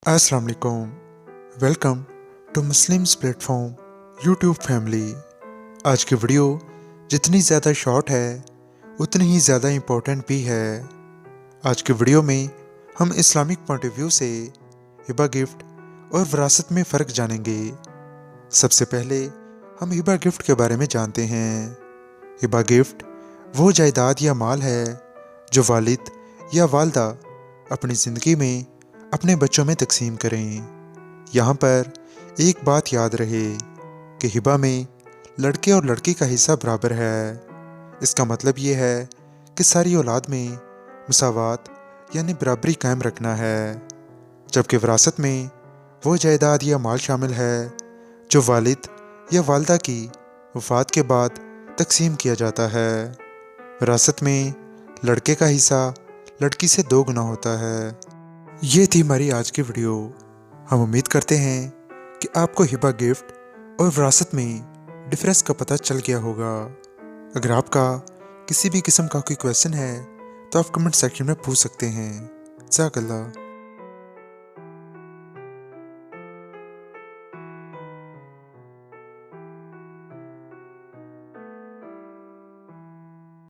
अस्सलाम वालेकुम। Welcome to Muslims platform YouTube family. आज की वीडियो जितनी ज़्यादा शॉर्ट है उतनी ही ज़्यादा इम्पोर्टेंट भी है। आज की वीडियो में हम इस्लामिक पॉइंट ऑफ व्यू से हिबा गिफ्ट और विरासत में फ़र्क जानेंगे। सबसे पहले हम हिबा गिफ्ट के बारे में जानते हैं। हिबा गिफ्ट वो जायदाद या माल है जो वालिद या वालदा अपनी ज़िंदगी में अपने बच्चों में तकसीम करें। यहाँ पर एक बात याद रहे कि हिबा में लड़के और लड़की का हिस्सा बराबर है। इसका मतलब ये है कि सारी औलाद में मसावात यानी बराबरी कायम रखना है। जबकि विरासत में वो जायदाद या माल शामिल है जो वालिद या वालदा की वफ़ात के बाद तकसीम किया जाता है। विरासत में लड़के का हिस्सा लड़की से 2 गुना होता है। ये थी हमारी आज की वीडियो। हम उम्मीद करते हैं कि आपको हिबा गिफ्ट और विरासत में डिफरेंस का पता चल गया होगा। अगर आपका किसी भी किस्म का कोई क्वेश्चन है तो आप कमेंट सेक्शन में पूछ सकते हैं। जज़ाकल्लाह।